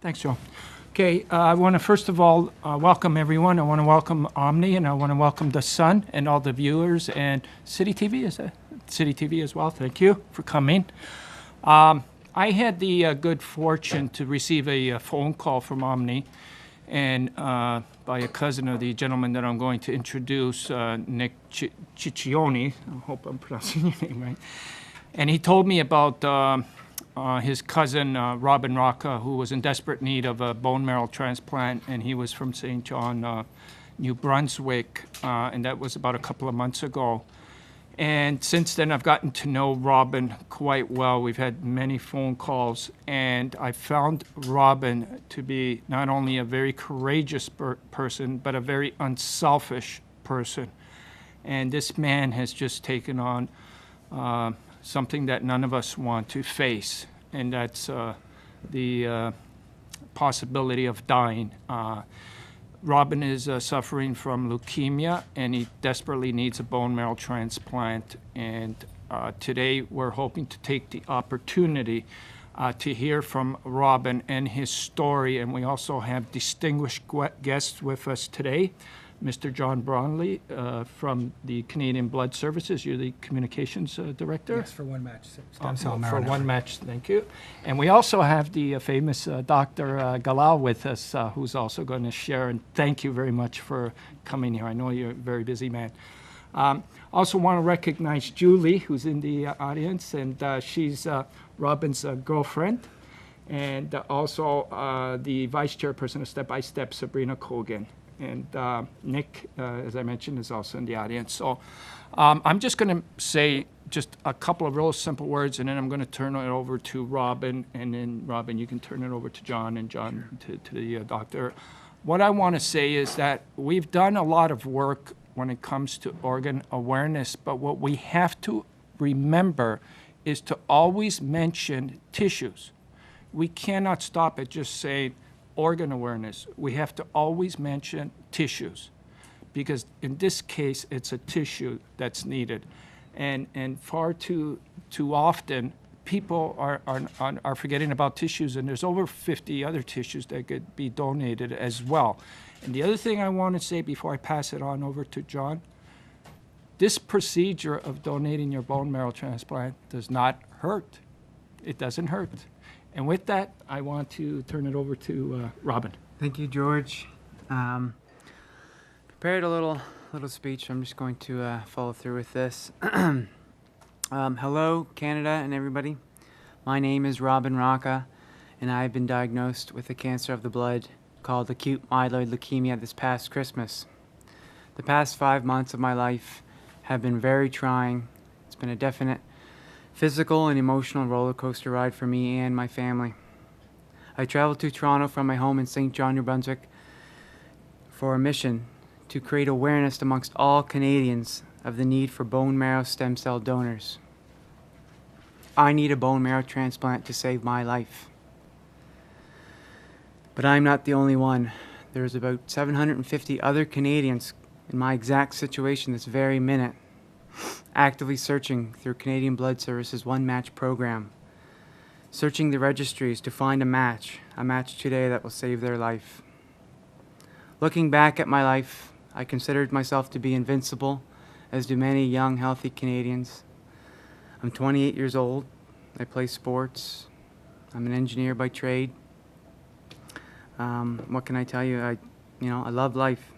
Thanks, Joe. Okay, I want to first of all welcome everyone. I want to welcome Omni, and I want to welcome the Sun and all the viewers and City TV. Is that City TV as well? Thank you for coming. I had the good fortune to receive a phone call from Omni, and by a cousin of the gentleman that I'm going to introduce, Nick Ciccione. I hope I'm pronouncing your name right. And he told me about his cousin, Robin Rocca, who was in desperate need of a bone marrow transplant, and he was from St. John, New Brunswick, and that was about a couple of months ago. And since then, I've gotten to know Robin quite well. We've had many phone calls, and I found Robin to be not only a very courageous person, but a very unselfish person. And this man has just taken on something that none of us want to face, and that's the possibility of dying. Robin is suffering from leukemia, and he desperately needs a bone marrow transplant. And today we're hoping to take the opportunity to hear from Robin and his story. And we also have distinguished guests with us today. Mr. John Brownlee from the Canadian Blood Services. You're the communications director? Yes, for one match. For one match, thank you. And we also have the famous Dr. Galal with us, who's also going to share. And thank you very much for coming here. I know you're a very busy man. Also want to recognize Julie, who's in the audience, and she's Robin's girlfriend. And also the vice chairperson of Step by Step, Sabrina Cogan. And Nick, as I mentioned, is also in the audience. So I'm just going to say just a couple of real simple words, and then I'm going to turn it over to Robin, and then Robin, you can turn it over to John, and John to the doctor. What I want to say is that we've done a lot of work when it comes to organ awareness, but what we have to remember is to always mention tissues. We cannot stop at just saying organ awareness. We have to always mention tissues, because in this case, it's a tissue that's needed. And far too often, people are forgetting about tissues, and there's over 50 other tissues that could be donated as well. And the other thing I want to say before I pass it on over to John, this procedure of donating your bone marrow transplant does not hurt. It doesn't hurt. And with that, I want to turn it over to Robin. Thank you, George. Prepared a little speech. I'm just going to follow through with this. Hello, Canada and everybody. My name is Robin Rocca, and I've been diagnosed with a cancer of the blood called acute myeloid leukemia this past Christmas. The past 5 months of my life have been very trying. It's been a definite physical and emotional roller coaster ride for me and my family. I traveled to Toronto from my home in St. John, New Brunswick for a mission to create awareness amongst all Canadians of the need for bone marrow stem cell donors. I need a bone marrow transplant to save my life. But I'm not the only one. There's about 750 other Canadians in my exact situation this very minute, actively searching through Canadian Blood Services One Match program, searching the registries to find a match today that will save their life. Looking back at my life, I considered myself to be invincible, as do many young, healthy Canadians. I'm 28 years old. I play sports. I'm an engineer by trade. What can I tell you? I love life.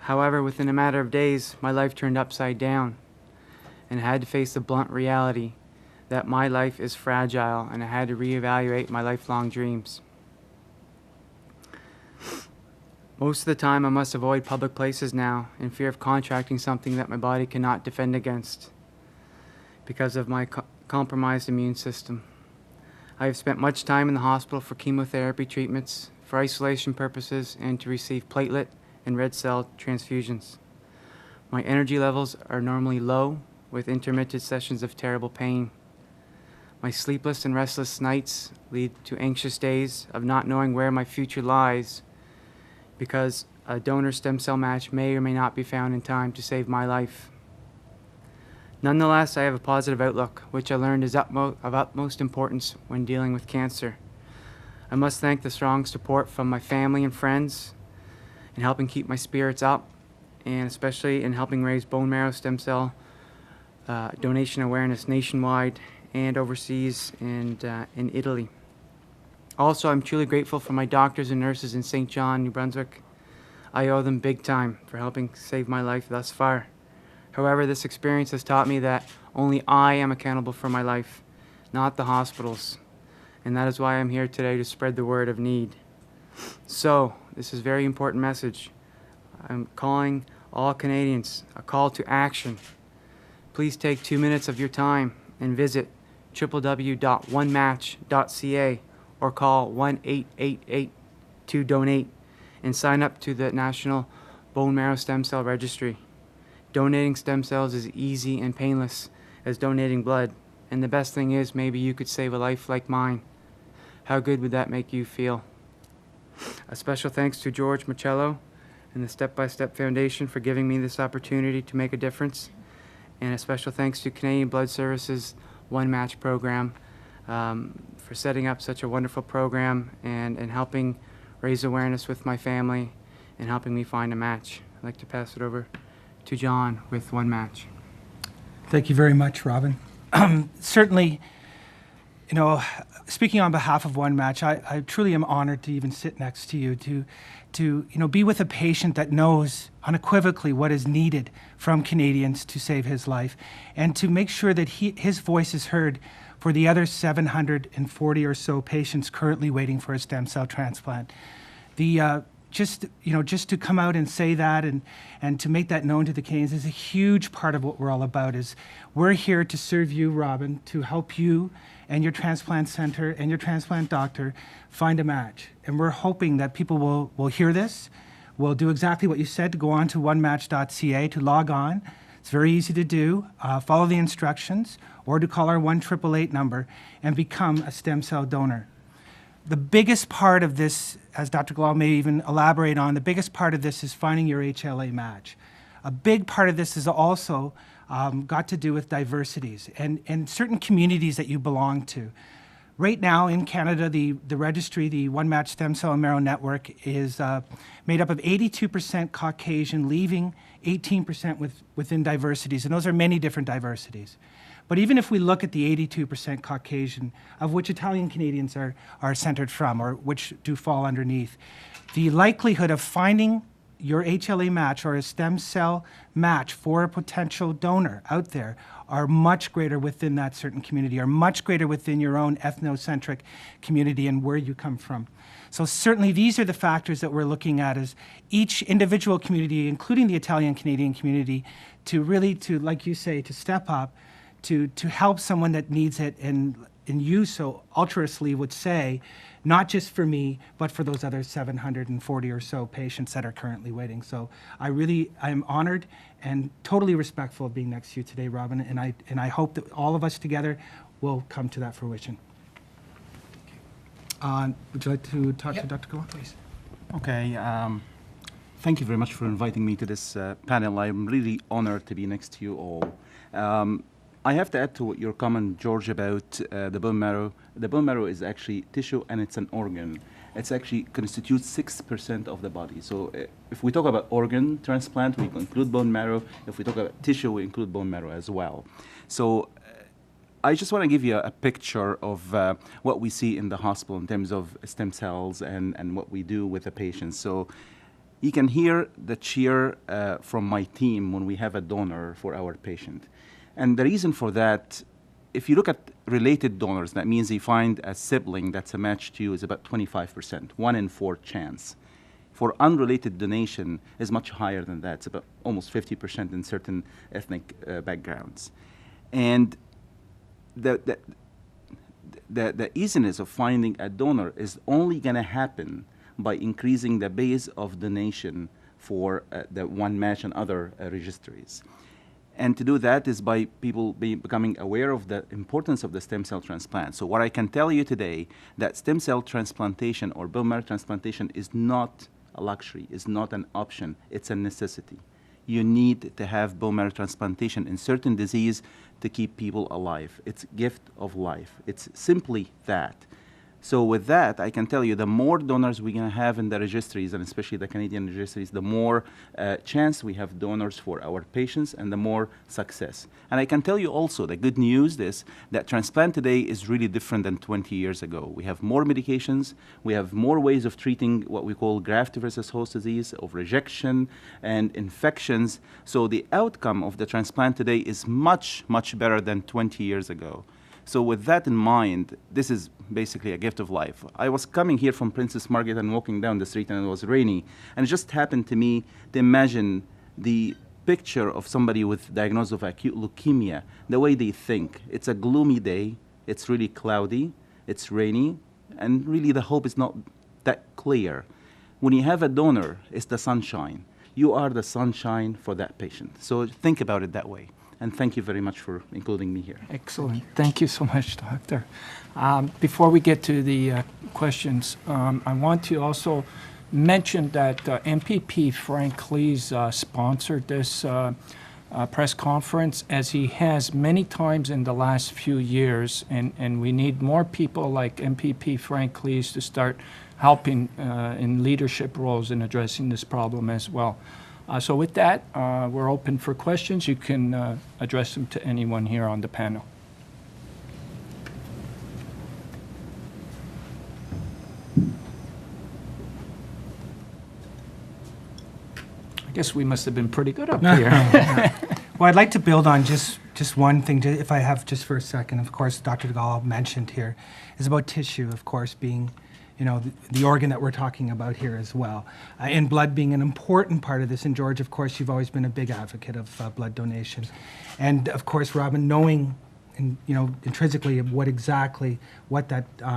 However, within a matter of days, my life turned upside down, and I had to face the blunt reality that my life is fragile, and I had to reevaluate my lifelong dreams. Most of the time, I must avoid public places now in fear of contracting something that my body cannot defend against because of my compromised immune system. I have spent much time in the hospital for chemotherapy treatments, for isolation purposes, and to receive platelet and red cell transfusions. My energy levels are normally low, with intermittent sessions of terrible pain. My sleepless and restless nights lead to anxious days of not knowing where my future lies, because a donor stem cell match may or may not be found in time to save my life. Nonetheless, I have a positive outlook, which I learned is of utmost importance when dealing with cancer. I must thank the strong support from my family and friends in helping keep my spirits up, and especially in helping raise bone marrow stem cell donation awareness nationwide and overseas and in Italy. Also, I'm truly grateful for my doctors and nurses in St. John, New Brunswick. I owe them big time for helping save my life thus far. However, this experience has taught me that only I am accountable for my life, not the hospitals. And that is why I'm here today, to spread the word of need. So, this is a very important message. I'm calling all Canadians, a call to action. Please take 2 minutes of your time and visit www.onematch.ca or call 1-888-2-DONATE and sign up to the National Bone Marrow Stem Cell Registry. Donating stem cells is easy and painless as donating blood, and the best thing is maybe you could save a life like mine. How good would that make you feel? A special thanks to George Marcello and the Step by Step Foundation for giving me this opportunity to make a difference. And a special thanks to Canadian Blood Services One Match program for setting up such a wonderful program and helping raise awareness with my family and helping me find a match. I'd like to pass it over to John with One Match. Thank you very much, Robin. Certainly, you know, speaking on behalf of One Match, I truly am honored to even sit next to you, to be with a patient that knows unequivocally what is needed from Canadians to save his life, and to make sure that his voice is heard for the other 740 or so patients currently waiting for a stem cell transplant. Just to come out and say that and to make that known to the Canadians is a huge part of what we're all about. Is we're here to serve you, Robin, to help you and your transplant center and your transplant doctor find a match. And we're hoping that people will hear this, will do exactly what you said, to go on to onematch.ca, to log on. It's very easy to do. Follow the instructions, or to call our 1-888 number and become a stem cell donor. The biggest part of this, as Dr. Glau may even elaborate on, the biggest part of this is finding your HLA match. A big part of this is also got to do with diversities and certain communities that you belong to. Right now in Canada, the registry, the One Match Stem Cell and Marrow Network, is made up of 82% Caucasian, leaving 18% within diversities, and those are many different diversities. But even if we look at the 82% Caucasian, of which Italian Canadians are centered from, or which do fall underneath, the likelihood of finding your HLA match or a stem cell match for a potential donor out there are much greater within that certain community, are much greater within your own ethnocentric community and where you come from. So certainly these are the factors that we're looking at as each individual community, including the Italian Canadian community, to really, like you say, to step up, to help someone that needs it, and you so altruistically would say, not just for me, but for those other 740 or so patients that are currently waiting. So I'm honored and totally respectful of being next to you today, Robin, and I hope that all of us together will come to that fruition. Would you like to talk to Dr. Glau, please? Okay. Thank you very much for inviting me to this panel. I'm really honored to be next to you all. I have to add to your comment, George, about the bone marrow. The bone marrow is actually tissue, and it's an organ. It's actually constitutes 6% of the body. So if we talk about organ transplant, we include bone marrow. If we talk about tissue, we include bone marrow as well. So I just want to give you a picture of what we see in the hospital in terms of stem cells and what we do with the patients. So you can hear the cheer from my team when we have a donor for our patient. And the reason for that, if you look at related donors, that means you find a sibling that's a match to you, is about 25%, 1 in 4 chance. For unrelated donation is much higher than that. It's about almost 50% in certain ethnic backgrounds. And the easiness of finding a donor is only going to happen by increasing the base of donation for the One Match and other registries. And to do that is by people becoming aware of the importance of the stem cell transplant. So what I can tell you today, that stem cell transplantation or bone marrow transplantation is not a luxury, is not an option, it's a necessity. You need to have bone marrow transplantation in certain disease to keep people alive. It's a gift of life. It's simply that. So with that, I can tell you the more donors we're going to have in the registries, and especially the Canadian registries, the more chance we have donors for our patients and the more success. And I can tell you also the good news is that transplant today is really different than 20 years ago. We have more medications, we have more ways of treating what we call graft versus host disease, of rejection and infections. So the outcome of the transplant today is much, much better than 20 years ago. So with that in mind, this is basically a gift of life. I was coming here from Princess Margaret and walking down the street and it was rainy. And it just happened to me to imagine the picture of somebody with diagnosis of acute leukemia, the way they think. It's a gloomy day, it's really cloudy, it's rainy, and really the hope is not that clear. When you have a donor, it's the sunshine. You are the sunshine for that patient. So think about it that way. And thank you very much for including me here. Excellent. Thank you so much, Doctor. Before we get to the questions, I want to also mention that MPP Frank Cleese sponsored this press conference, as he has many times in the last few years, and we need more people like MPP Frank Cleese to start helping in leadership roles in addressing this problem as well. So with that, we're open for questions. You can address them to anyone here on the panel. I guess we must have been pretty good up here. Well, I'd like to build on just one thing, if I have just for a second. Of course, Dr. DeGaulle mentioned here is about tissue, of course, being the organ that we're talking about here as well. And blood being an important part of this. And George, of course, you've always been a big advocate of blood donation. And of course, Robin, knowing intrinsically what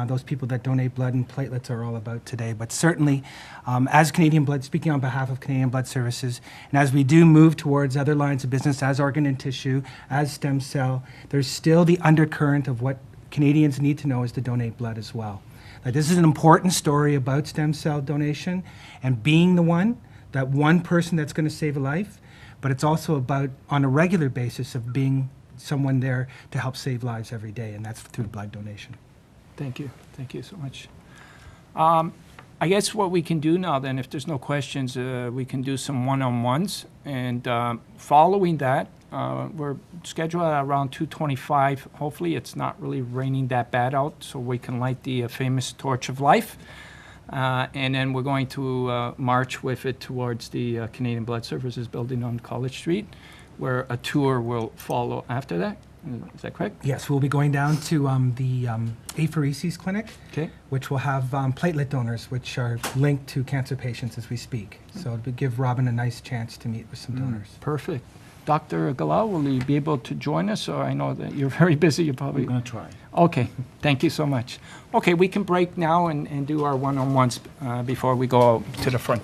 those people that donate blood and platelets are all about today. But certainly, as Canadian Blood, speaking on behalf of Canadian Blood Services, and as we do move towards other lines of business, as organ and tissue, as stem cell, there's still the undercurrent of what Canadians need to know is to donate blood as well. This is an important story about stem cell donation and being that one person that's going to save a life, but it's also about, on a regular basis, of being someone there to help save lives every day, and that's through blood donation. Thank you. Thank you so much. I guess what we can do now then, if there's no questions, we can do some one-on-ones. And following that, we're scheduled at around 2:25. Hopefully it's not really raining that bad out, so we can light the famous torch of life. And then we're going to march with it towards the Canadian Blood Services building on College Street, where a tour will follow after that. Is that correct? Yes, we'll be going down to the apheresis clinic, Okay. which will have platelet donors, which are linked to cancer patients as we speak. So it'll give Robin a nice chance to meet with some donors. Perfect. Dr. Galal, will you be able to join us? Or I know that you're very busy. You probably. I'm going to try. Okay. Thank you so much. Okay, we can break now and do our one-on-ones before we go to the front.